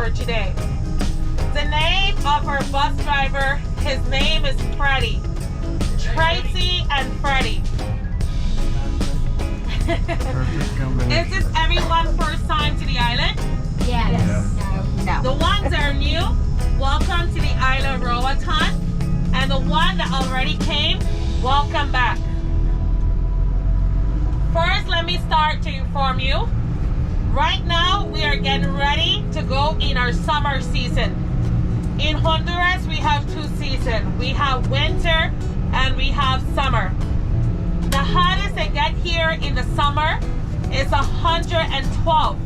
for today. The name of our bus driver, his name is Freddie. Tracy and Freddie. Is this everyone first time to the island? Yes. No. The ones that are new, welcome to the island of Roatan. And the one that already came, welcome back. First, let me start to inform you. Right now, we are getting ready to go in our summer season. In Honduras, we have two seasons. We have winter and we have summer. The hottest they get here in the summer is 112.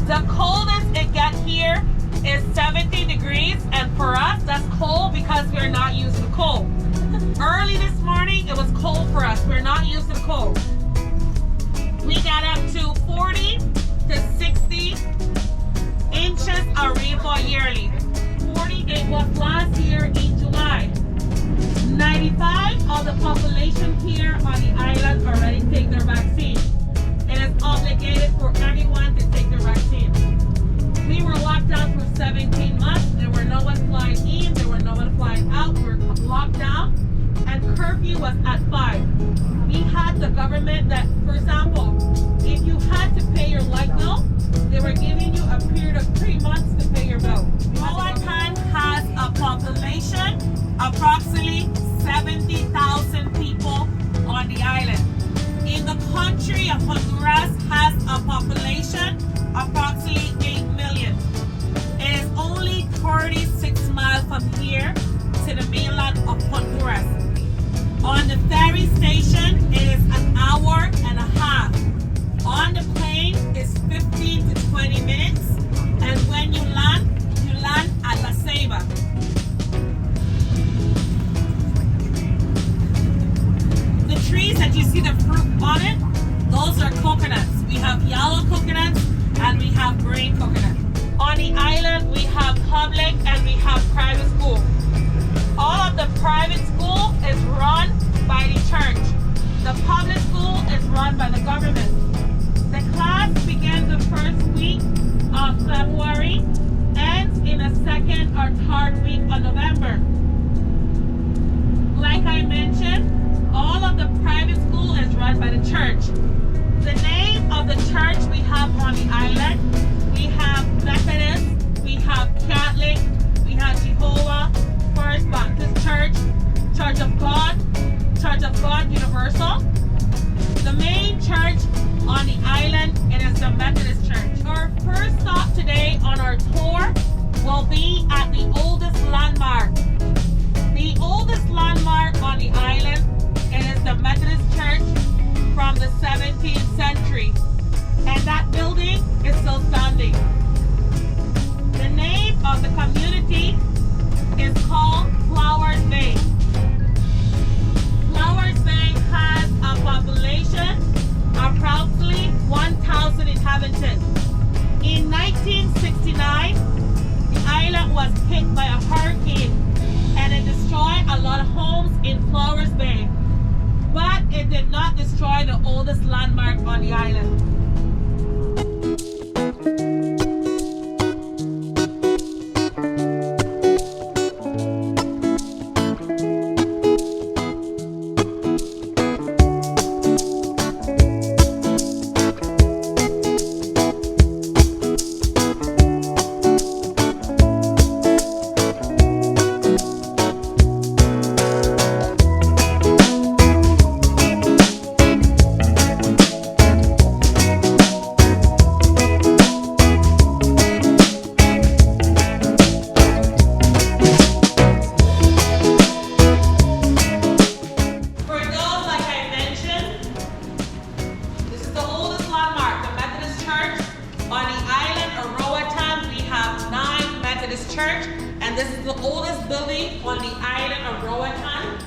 The coldest it gets here is 70 degrees, and for us, that's cold because we're not used to cold. Early this morning, it was cold for us. We're not used to the cold. We got up to 40 to 60 inches of rainfall yearly. 40, it was last year in July. 95 of the population here on the island already take their vaccine. It is obligated for everyone to take their vaccine. We were locked down for 17 months. There were no one flying in, there were no one flying out. We were locked down, and curfew was at 5. We had the government that, for example, if you had to pay your light bill, they were giving you a period of 3 months to pay your bill. Roatan has a population approximately 70,000 people on the island. In the country of Honduras has a population approximately 8 million. It is only 36 miles from here to the mainland of Honduras. On the ferry station, it is an hour and a half. On the plane, it's 15 to 20 minutes. And when you land at La Ceiba. The trees that you see the fruit on it, those are coconuts. We have yellow coconuts and we have green coconuts. On the island, we have public and we have private school. All of the private school is run by the church. The public school is run by the government. The class begins the first week of February, ends in the second or third week of November. Like I mentioned, all of the private school is run by the church. The name of the church we have on the island, we have Methodist, we have Catholic, we have Jehovah, First Baptist Church, Church of God Universal. The main church on the island, it is the Methodist Church. Our first stop today on our tour will be at the oldest landmark. The oldest landmark on the island, it is the Methodist Church from the 17th century. And that building is still standing. The name of the community is called Flowers Bay. Flowers Bay has a population of approximately 1,000 inhabitants. In 1969, the island was hit by a hurricane and it destroyed a lot of homes in Flowers Bay. But it did not destroy the oldest landmark on the island. This is the oldest building on the island of Roatan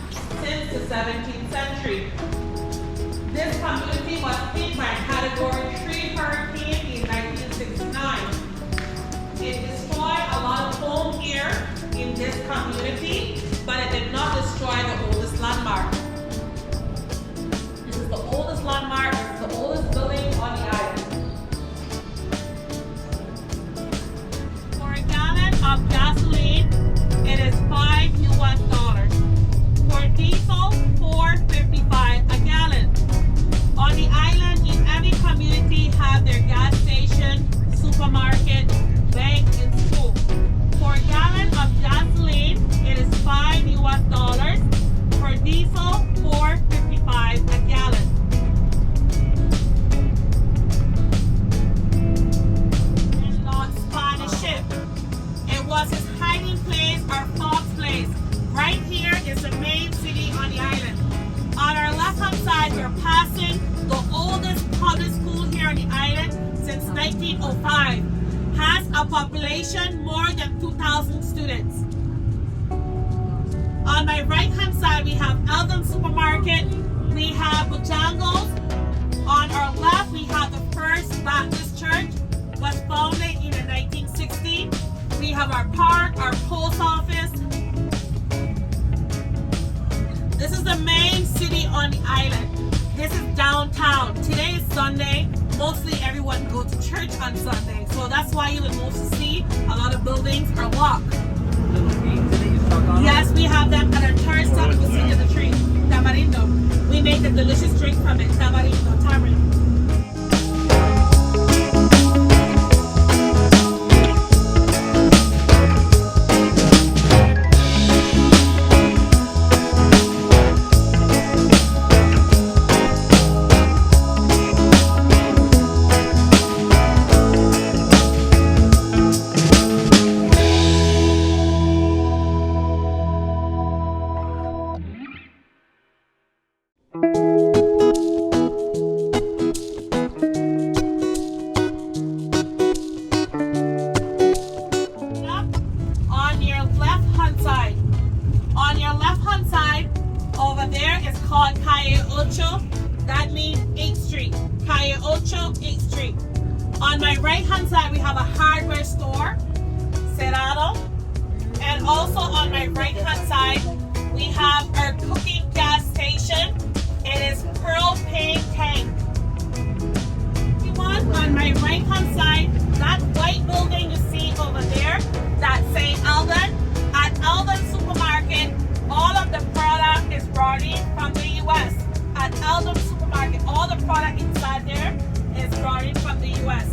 since the 17th century. This community was hit by a Category 3 hurricane in 1969. It destroyed a lot of homes here in this community, but it did not destroy the oldest landmark. This is the oldest landmark, this is the oldest building on the island. 1905. Has a population more than 2,000 students. On my right hand side, we have Eldon Supermarket. We have Bojangles. On our left, we have the First Baptist Church, was founded in the 1960s. We have our park, our post office. This is the main city on the island. This is downtown. Today is Sunday. Mostly everyone goes to church on Sunday. So that's why you will mostly see a lot of buildings are locked. Yes, we have them at our third stop. We see in the tree. Tamarindo. We make a delicious drink from it. Tamarindo, tamarind. That means 8th Street. Calle Ocho, 8th Street. On my right hand side, we have a hardware store, Cerrado. And also on my right hand side, we have our cooking gas station. It is Propane Tank. On my right hand side, that white building you see over there, that's St. Eldon. At Eldon Supermarket, all of the product is brought in from the U.S. At Eldon Supermarket, all the product inside there is brought in from the U.S.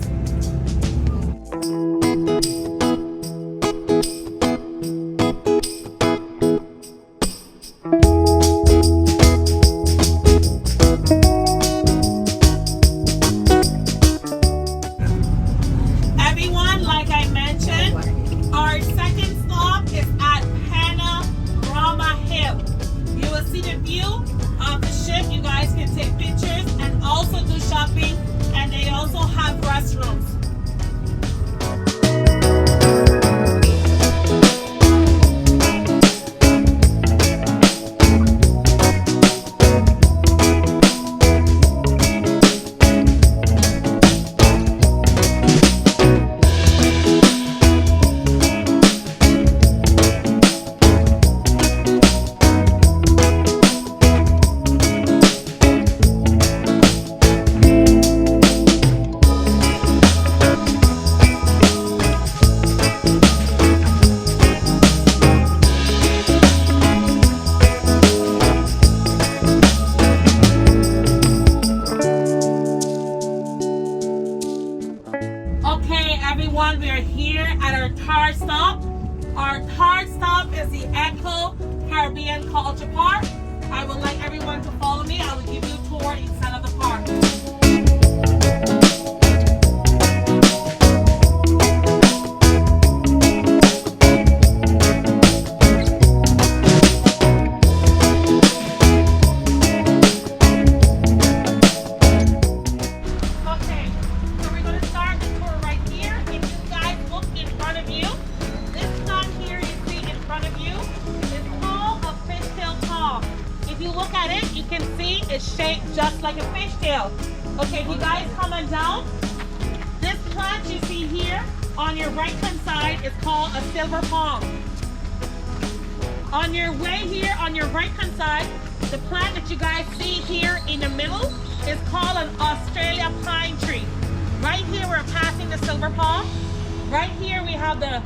Everyone, like I mentioned, our second stop is at Panorama Hill. You will see the view of the ship. You guys can take pictures and also do shopping, and they also have restrooms. Everyone, we are here at our third stop. Our third stop is the Echo Caribbean Culture Park. I would like everyone to follow me. I will give you a tour inside of the park. It's shaped just like a fishtail. Okay, if you guys coming down, this plant you see here on your right hand side is called a silver palm. On your way here, on your right hand side, the plant that you guys see here in the middle is called an Australia pine tree. Right here we're passing the silver palm. Right here we have the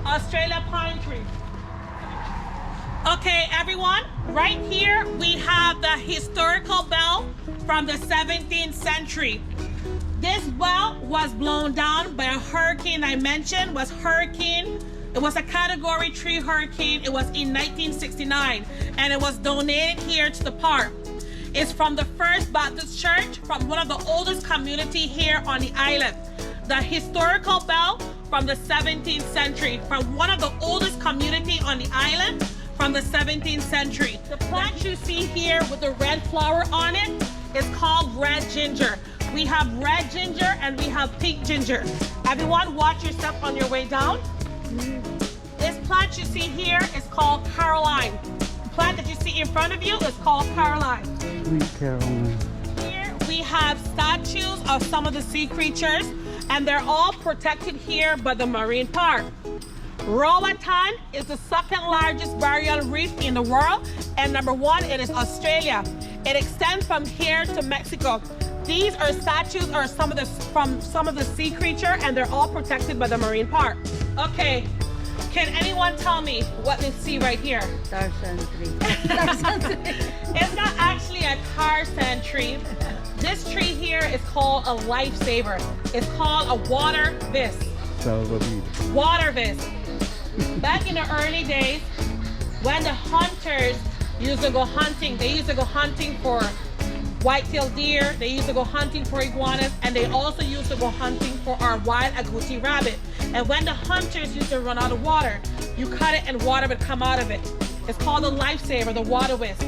Australia pine tree. Okay, everyone, right here we have the historical bell from the 17th century. This bell was blown down by a hurricane I mentioned. It was a category 3 hurricane. It was in 1969, and it was donated here to the park. It's from the First Baptist Church, from one of the oldest community here on the island. The historical bell from the 17th century, from one of the oldest community on the island, from the 17th century. The plant you see here with the red flower on it is called red ginger. We have red ginger and we have pink ginger. Everyone, watch your step on your way down. This plant you see here is called Caroline. The plant that you see in front of you is called Caroline. Sweet Caroline. Here we have statues of some of the sea creatures, and they're all protected here by the marine park. Roatan is the second largest barrier reef in the world, and number 1 it is Australia. It extends from here to Mexico. These are statues or from some of the sea creature, and they're all protected by the marine park. Okay, can anyone tell me what they see right here? Tarzan tree. It's not actually a Tarzan tree. This tree here is called a lifesaver. It's called a water vis. Water vis. Back in the early days, when the hunters used to go hunting, they used to go hunting for white-tailed deer, they used to go hunting for iguanas, and they also used to go hunting for our wild agouti rabbit. And when the hunters used to run out of water, you cut it and water would come out of it. It's called a lifesaver, the water whisk.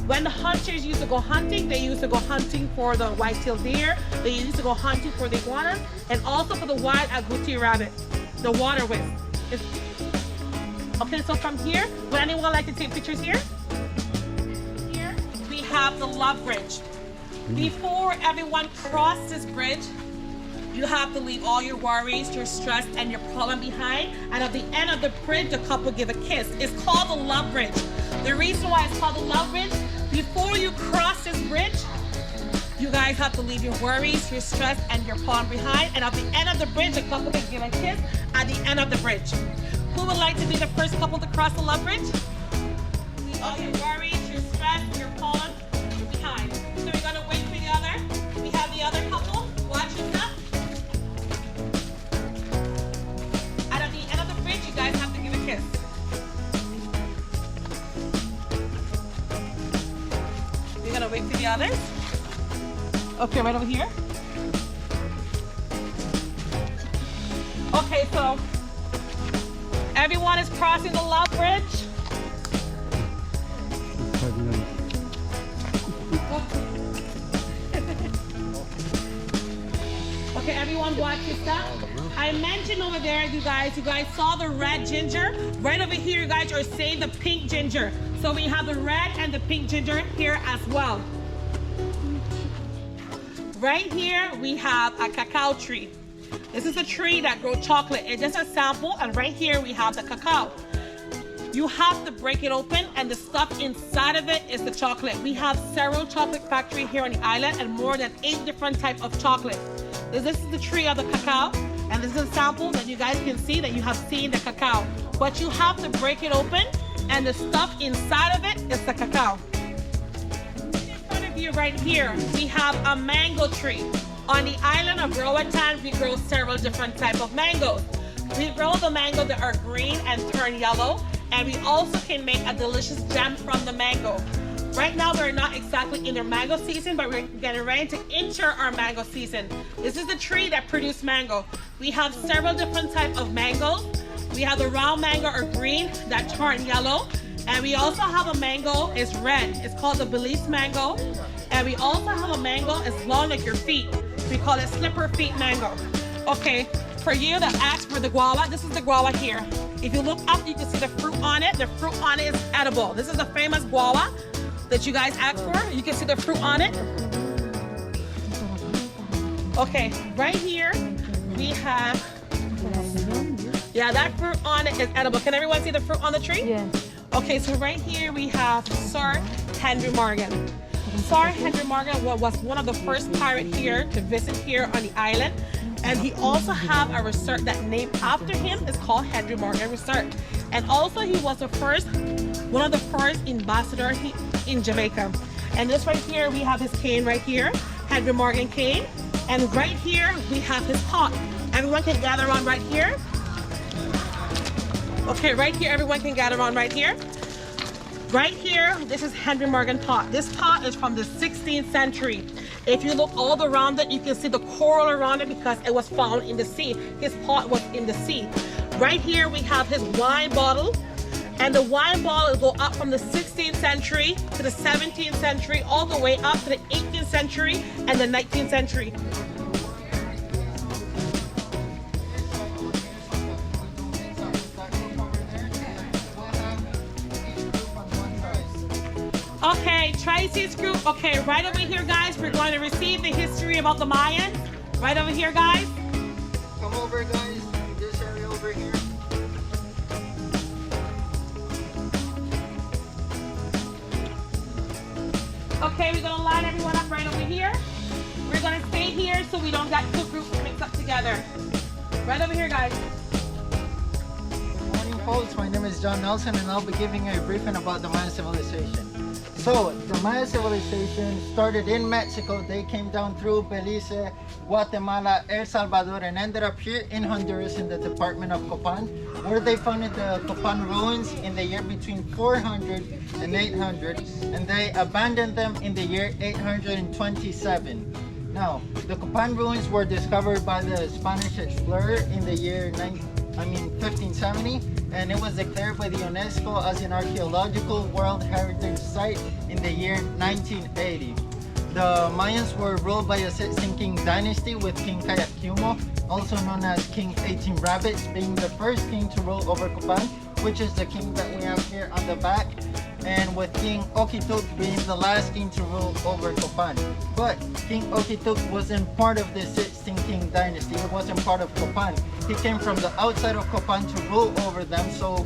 When the hunters used to go hunting, they used to go hunting for the white-tailed deer, they used to go hunting for the iguana, and also for the wild agouti rabbit, the water whisk. Okay, so from here, would anyone like to take pictures here? Here we have the Love Bridge. Before everyone crosses this bridge, you have to leave all your worries, your stress, and your problem behind. And at the end of the bridge, the couple give a kiss. It's called the Love Bridge. The reason why it's called the Love Bridge, before you cross this bridge, you guys have to leave your worries, your stress, and your problem behind. And at the end of the bridge, the couple can give a kiss at the end of the bridge. Who would like to be the first couple to cross the Love Bridge? Leave all your worries, your stress, your problem behind. So we're gonna wait for the other. We have the other couple. Watch yourself. And at the end of the bridge, you guys have to give a kiss. We're gonna wait for the others. Okay, right over here. Okay, so everyone is crossing the Love Bridge. Okay, everyone watch your step. I mentioned over there, you guys saw the red ginger. Right over here, you guys are seeing the pink ginger. So we have the red and the pink ginger here as well. Right here, we have a cacao tree. This is a tree that grows chocolate. It's just a sample, and right here we have the cacao. You have to break it open, and the stuff inside of it is the chocolate. We have several chocolate factories here on the island, and more than 8 different types of chocolate. This is the tree of the cacao, and this is a sample that you guys can see that you have seen the cacao. But you have to break it open, and the stuff inside of it is the cacao. In front of you right here, we have a mango tree. On the island of Roatan, we grow several different types of mangoes. We grow the mango that are green and turn yellow, and we also can make a delicious jam from the mango. Right now, we're not exactly in their mango season, but we're getting ready to enter our mango season. This is the tree that produces mango. We have several different types of mangoes. We have the round mango or green that turn yellow, and we also have a mango, it's red. It's called the Belize mango, and we also have a mango as long like your feet. We call it slipper feet mango. Okay, for you that asked for the guava, this is the guava here. If you look up, you can see the fruit on it. The fruit on it is edible. This is a famous guava that you guys asked for. You can see the fruit on it. Okay, right here we have, yeah, that fruit on it is edible. Can everyone see the fruit on the tree? Yes. Okay, so right here we have Sir Henry Morgan. Sir Henry Morgan was one of the first pirates here to visit here on the island, and he also have a resort that named after him. It's called Henry Morgan Resort, and also he was the first, one of the first ambassador in Jamaica. And this right here, we have his cane right here, Henry Morgan cane, and right here we have his pot. Everyone can gather around right here. Okay, right here, everyone can gather around right here. Right here, this is Henry Morgan pot. This pot is from the 16th century. If you look all around it, you can see the coral around it because it was found in the sea. His pot was in the sea. Right here, we have his wine bottle. And the wine bottle will go up from the 16th century to the 17th century, all the way up to the 18th century and the 19th century. Okay, Tracy's group. Okay, right over here, guys, we're going to receive the history about the Mayans. Right over here, guys. Come over, guys. This area over here. Okay, we're going to line everyone up right over here. We're going to stay here so we don't get two groups mixed up together. Right over here, guys. Good morning, folks. My name is John Nelson, and I'll be giving you a briefing about the Mayan civilization. So, the Maya civilization started in Mexico. They came down through Belize, Guatemala, El Salvador, and ended up here in Honduras in the department of Copan, where they founded the Copan ruins in the year between 400 and 800, and they abandoned them in the year 827. Now, the Copan ruins were discovered by the Spanish explorer in the year 1570, and it was declared by the UNESCO as an archaeological World Heritage Site in the year 1980. The Mayans were ruled by a Sixteen King dynasty with King Kayakumo, also known as King 18 Rabbits, being the first king to rule over Copan, which is the king that we have here on the back, and with King Okituk being the last king to rule over Copan. But King Okituk wasn't part of the 16 King dynasty. He wasn't part of Copan. He came from the outside of Copan to rule over them. So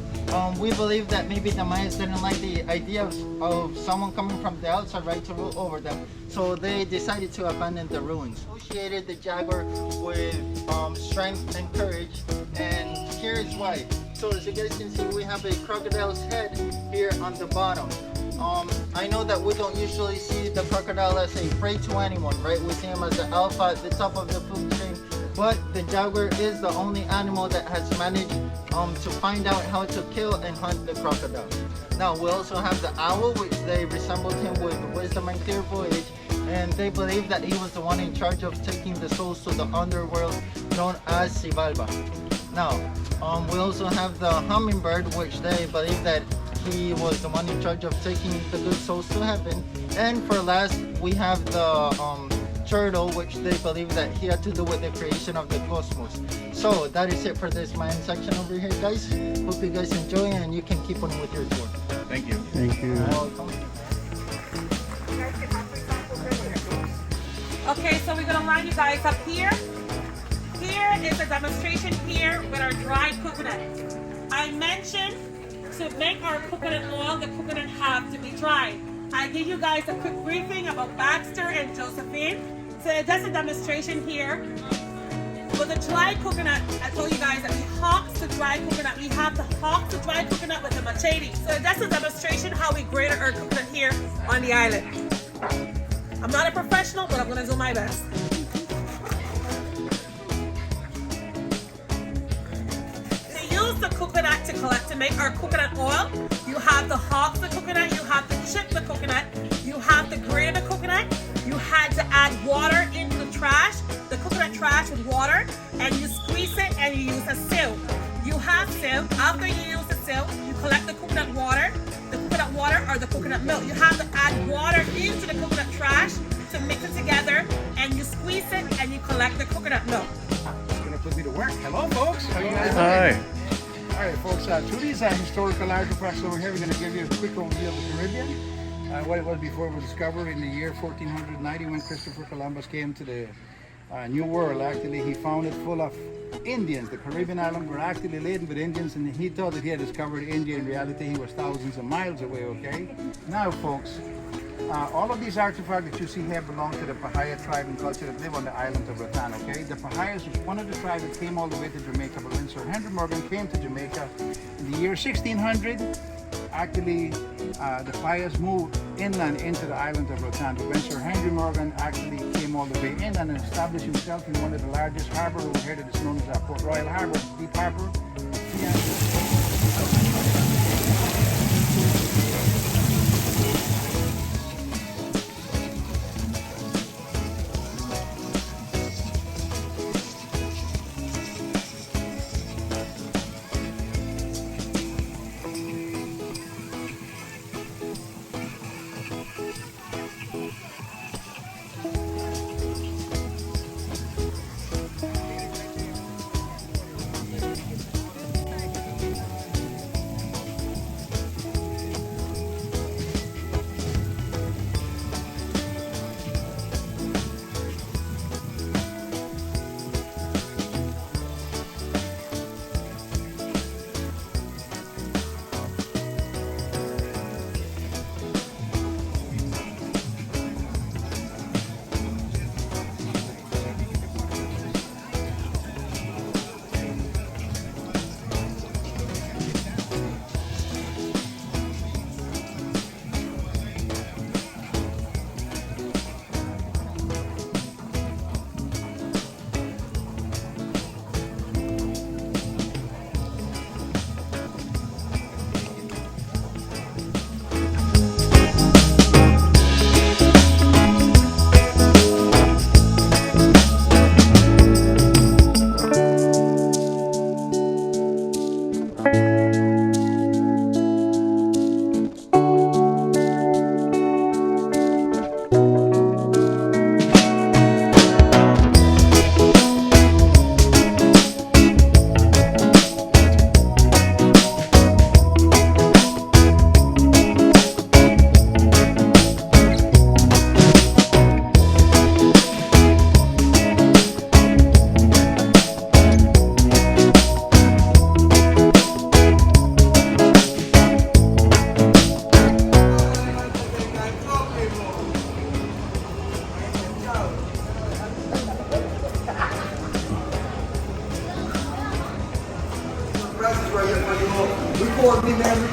we believe that maybe the Mayans didn't like the idea of someone coming from the outside, right, to rule over them. So they decided to abandon the ruins. Associated the jaguar with strength and courage, and here is why. So as you guys can see, we have a crocodile's head here on the bottom. I know that we don't usually see the crocodile as a prey to anyone, right? We see him as an alpha at the top of the food chain, but the jaguar is the only animal that has managed to find out how to kill and hunt the crocodile. Now we also have the owl, which they resembled him with wisdom and clear voyage, and they believe that he was the one in charge of taking the souls to the underworld known as Xibalba. Now, we also have the hummingbird, which they believe that he was the one in charge of taking the good souls to heaven. And for last, we have the turtle, which they believe that he had to do with the creation of the cosmos. So that is it for this Mayan section over here, guys. Hope you guys enjoy, and you can keep on with your tour. Thank you. Thank you. Okay, so we're gonna line you guys up here. Here is a demonstration here with our dried coconut. I mentioned to make our coconut oil, the coconut have to be dry. I give you guys a quick briefing about Baxter and Josephine. So that's a demonstration here. With the dried coconut, I told you guys that we hawk the dried coconut. We have to hawk the dried coconut with a machete. So that's a demonstration how we grate our coconut here on the island. I'm not a professional, but I'm gonna do my best. The coconut to make our coconut oil, you have to hawk the coconut, you have to chip the coconut, you have to grate the coconut, you had to add water into the trash, the coconut trash with water, and you squeeze it and you use a sieve. You have sieve. After you use the sieve, you collect the coconut water or the coconut milk. You have to add water into the coconut trash to mix it together, and you squeeze it and you collect the coconut milk. It's gonna put me to work. Hello, folks. How you guys doing? Hi. All right, folks. Through these historical artifacts over here, we're going to give you a quick overview of the Caribbean, what it was before it was discovered in the year 1490 when Christopher Columbus came to the New World. Actually, he found it full of Indians. The Caribbean islands were actually laden with Indians, and he thought that he had discovered India. In reality, he was thousands of miles away. Okay. Now, folks. All of these artifacts that you see here belong to the Pahaya tribe and culture that live on the island of Roatan, okay? The Pahayas was one of the tribes that came all the way to Jamaica, but when Sir Henry Morgan came to Jamaica in the year 1600, actually the Pahayas moved inland into the island of Roatan. But when Sir Henry Morgan actually came all the way inland and established himself in one of the largest harbors over here that is known as Port Royal Harbour, Deep Harbour, he actually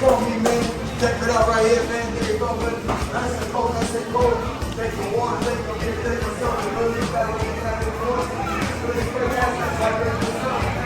for me, man. Check it out right here, man. There you go, man. Nice and cold, nice and cold. Take some water, take some beer, take some something. Really gotta get that in force. Really spray that right there in the sun.